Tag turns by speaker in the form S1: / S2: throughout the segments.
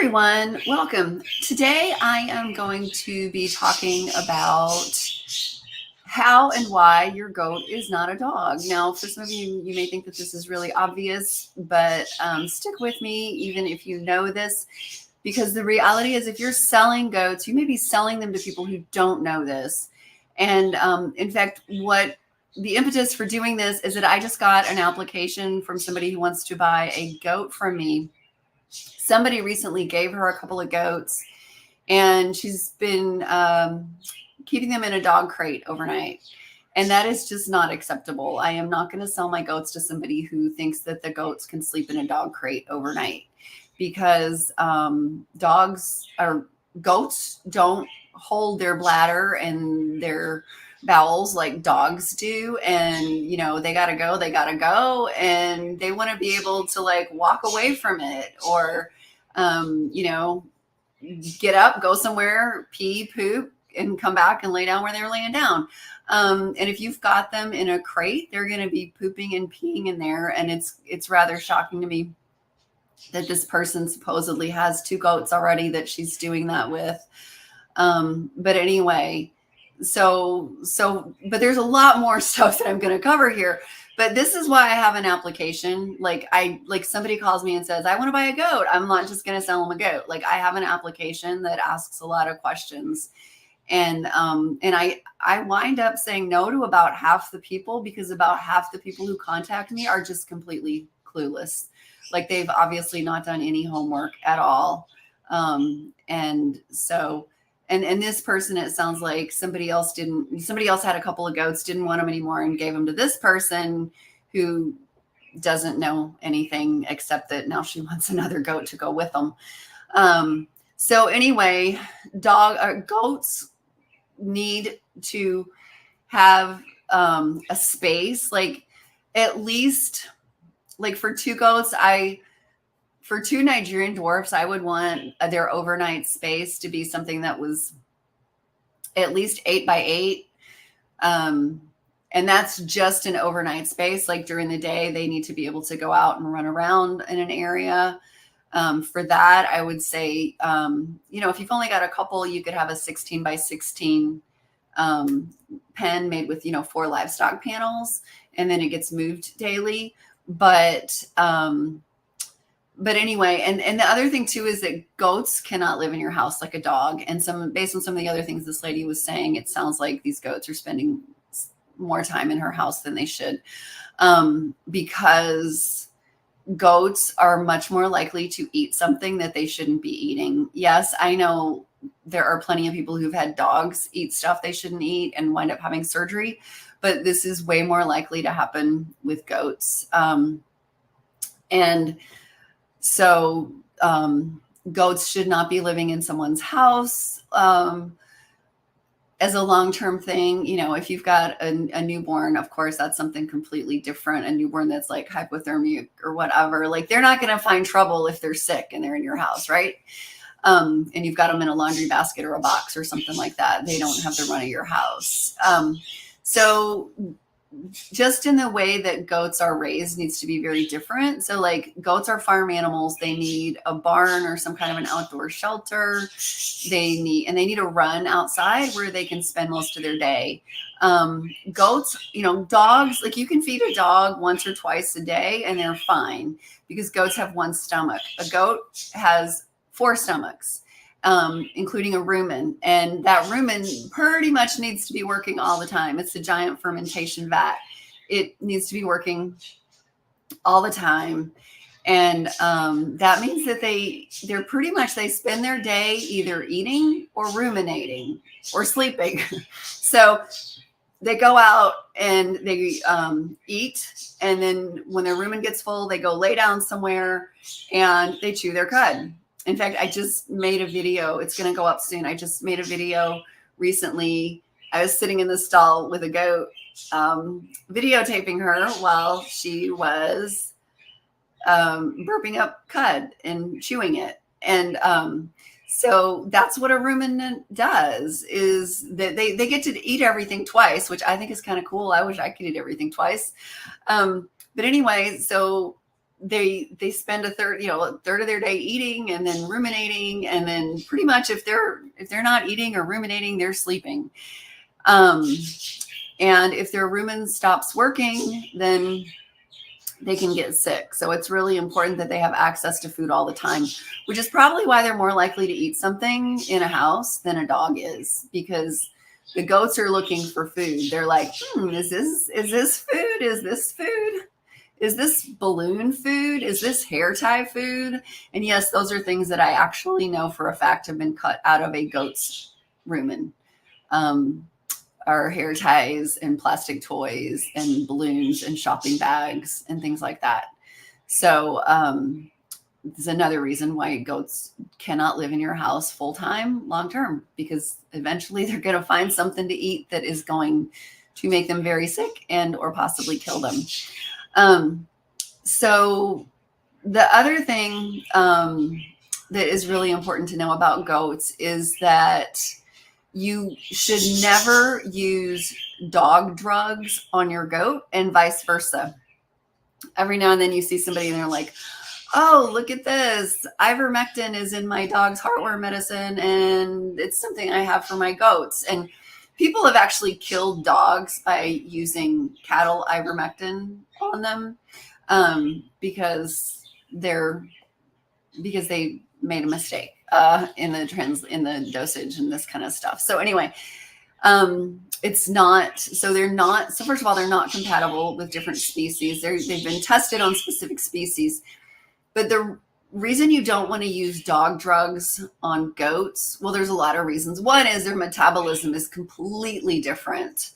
S1: everyone, welcome. Today I am going to be talking about how and why your goat is not a dog. Now, for some of you, you may think that this is really obvious, but stick with me even if you know this, because the reality is if you're selling goats, you may be selling them to people who don't know this. And in fact, what the impetus for doing this is that I just got an application from somebody who wants to buy a goat from me. Somebody recently gave her a couple of goats, and she's been keeping them in a dog crate overnight. And that is just not acceptable. I am not going to sell my goats to somebody who thinks that the goats can sleep in a dog crate overnight, because goats don't hold their bladder and their bowels like dogs do. And, they got to go, and they want to be able to like walk away from it, or, get up, go somewhere, pee, poop, and come back and lay down where they were laying down. And if you've got them in a crate, they're going to be pooping and peeing in there. And it's rather shocking to me that this person supposedly has 2 goats already that she's doing that with. But anyway, but there's a lot more stuff that I'm going to cover here. But this is why I have an application. Like somebody calls me and says, I want to buy a goat. I'm not just going to sell them a goat. Like, I have an application that asks a lot of questions. And I wind up saying no to about half the people, because about half the people who contact me are just completely clueless. Like, they've obviously not done any homework at all. And this person, it sounds like somebody else had a couple of goats, didn't want them anymore, and gave them to this person who doesn't know anything except that now she wants another goat to go with them. So anyway, goats need to have a space, like at least like for 2 goats, for 2 Nigerian dwarfs, I would want their overnight space to be something that was at least 8 by 8. And that's just an overnight space. Like, during the day, they need to be able to go out and run around in an area. For that, I would say, if you've only got a couple, you could have a 16 by 16 pen made with, 4 livestock panels, and then it gets moved daily. But anyway, and the other thing too is that goats cannot live in your house like a dog. And based on some of the other things this lady was saying, it sounds like these goats are spending more time in her house than they should, because goats are much more likely to eat something that they shouldn't be eating. Yes, I know there are plenty of people who've had dogs eat stuff they shouldn't eat and wind up having surgery, but this is way more likely to happen with goats. And so goats should not be living in someone's house as a long-term thing. If you've got a newborn, of course, that's something completely different. A newborn that's like hypothermic or whatever, like, they're not going to find trouble if they're sick and they're in your house, right? And you've got them in a laundry basket or a box or something like that. They don't have to run at your house. So just in the way that goats are raised needs to be very different. So, like, goats are farm animals. They need a barn or some kind of an outdoor shelter. They need a run outside where they can spend most of their day. Goats, dogs, like, you can feed a dog once or twice a day and they're fine, because goats have 1 stomach. A goat has 4 stomachs. Including a rumen. And that rumen pretty much needs to be working all the time. It's a giant fermentation vat. It needs to be working all the time. And that means that they spend their day either eating or ruminating or sleeping. So they go out and they eat. And then when their rumen gets full, they go lay down somewhere and they chew their cud. In fact, I just made a video. It's going to go up soon. I just made a video recently. I was sitting in the stall with a goat, videotaping her while she was burping up cud and chewing it. And so that's what a ruminant does, is that they get to eat everything twice, which I think is kind of cool. I wish I could eat everything twice. But anyway, so they spend a third of their day eating and then ruminating, and then pretty much if they're not eating or ruminating, they're sleeping. And if their rumen stops working, then they can get sick. So it's really important that they have access to food all the time, which is probably why they're more likely to eat something in a house than a dog is, because the goats are looking for food. They're like, is this food? Is this food? Is this balloon food? Is this hair tie food? And yes, those are things that I actually know for a fact have been cut out of a goat's rumen. Are hair ties and plastic toys and balloons and shopping bags and things like that. So there's another reason why goats cannot live in your house full time, long term, because eventually they're going to find something to eat that is going to make them very sick and or possibly kill them. So the other thing that is really important to know about goats is that you should never use dog drugs on your goat and vice versa. Every now and then you see somebody and they're like, oh, look at this. Ivermectin is in my dog's heartworm medicine, and it's something I have for my goats. And people have actually killed dogs by using cattle ivermectin on them because they made a mistake in the dosage and this kind of stuff. So anyway, it's not, so they're not, so first of all, they're not compatible with different species. They've been tested on specific species, but the reason you don't want to use dog drugs on goats, well, there's a lot of reasons. One is their metabolism is completely different.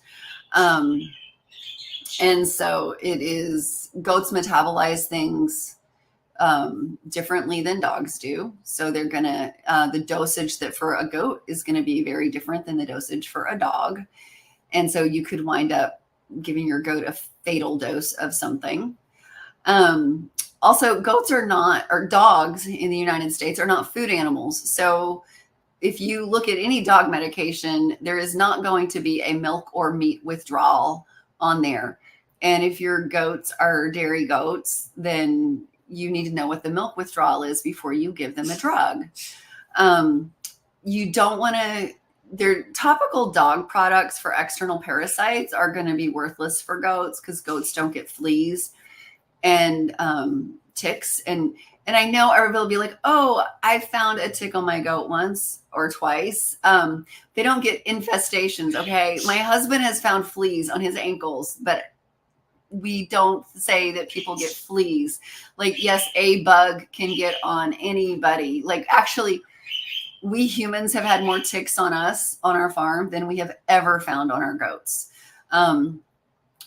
S1: And so goats metabolize things differently than dogs do. So they're going to, the dosage that for a goat is going to be very different than the dosage for a dog. And so you could wind up giving your goat a fatal dose of something. Also, goats or dogs in the United States are not food animals. So if you look at any dog medication, there is not going to be a milk or meat withdrawal on there. And if your goats are dairy goats, then you need to know what the milk withdrawal is before you give them a drug. You don't want to, their topical dog products for external parasites are going to be worthless for goats because goats don't get fleas and ticks. And I know everybody will be like, oh, I found a tick on my goat once or twice. They don't get infestations. Okay. My husband has found fleas on his ankles, but we don't say that people get fleas. Like, yes, a bug can get on anybody. Like, actually, we humans have had more ticks on us on our farm than we have ever found on our goats.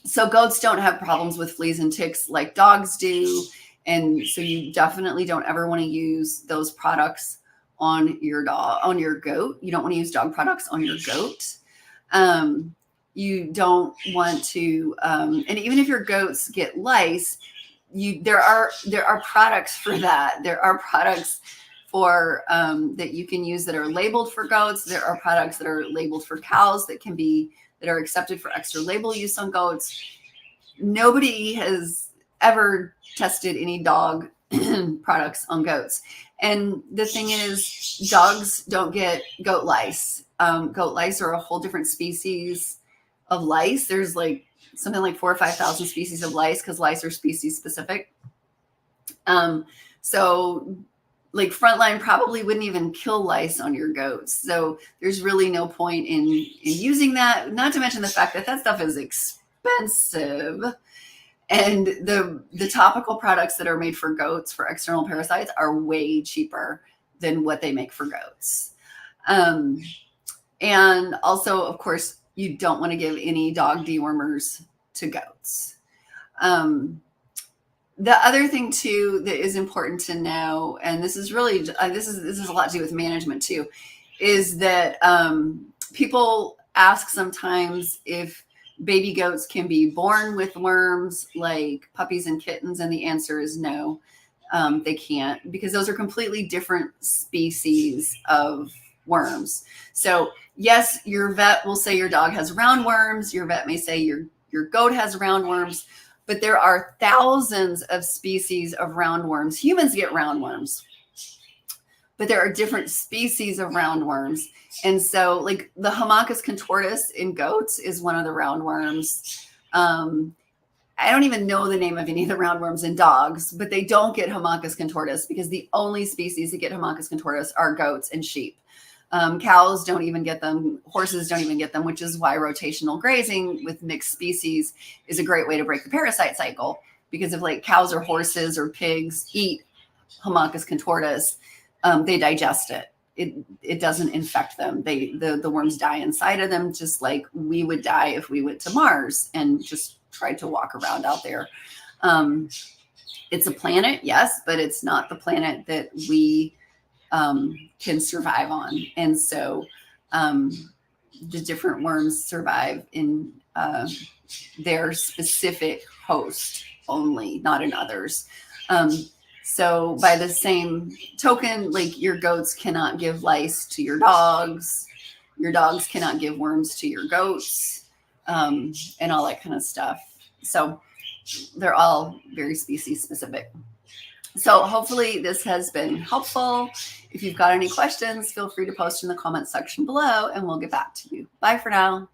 S1: So goats don't have problems with fleas and ticks like dogs do. And so you definitely don't ever want to use those products on your goat. You don't want to use dog products on your goat. You don't want to, and even if your goats get lice, there are products for that. There are products for that you can use that are labeled for goats. There are products that are labeled for cows that are accepted for extra label use on goats. Nobody has ever tested any dog products on goats. And the thing is, dogs don't get goat lice. Goat lice are a whole different species of lice. There's like something like 4,000 or 5,000 species of lice because lice are species specific. So like Frontline probably wouldn't even kill lice on your goats. So there's really no point in using that. Not to mention the fact that stuff is expensive. And the topical products that are made for goats for external parasites are way cheaper than what they make for goats. And also, of course, you don't want to give any dog dewormers to goats. The other thing too that is important to know, and this is really this is a lot to do with management too, is that people ask sometimes if baby goats can be born with worms like puppies and kittens, and the answer is no, they can't, because those are completely different species of worms. So yes, your vet will say your dog has roundworms. Your vet may say your goat has roundworms. but there are thousands of species of roundworms. Humans get roundworms, but there are different species of roundworms. And so like the Haemachus contortus in goats is one of the roundworms. I don't even know the name of any of the roundworms in dogs, but they don't get Haemachus contortus because the only species that get Haemachus contortus are goats and sheep. Cows don't even get them. Horses don't even get them, which is why rotational grazing with mixed species is a great way to break the parasite cycle. Because if like cows or horses or pigs eat Haemachus contortus, they digest it. It doesn't infect them. The worms die inside of them, just like we would die if we went to Mars and just tried to walk around out there. It's a planet, yes, but it's not the planet that we can survive on. And so the different worms survive in their specific host only, not in others. So by the same token, like your goats cannot give lice to your dogs cannot give worms to your goats, and all that kind of stuff. So they're all very species specific. So hopefully this has been helpful. If you've got any questions, feel free to post in the comments section below and we'll get back to you. Bye for now.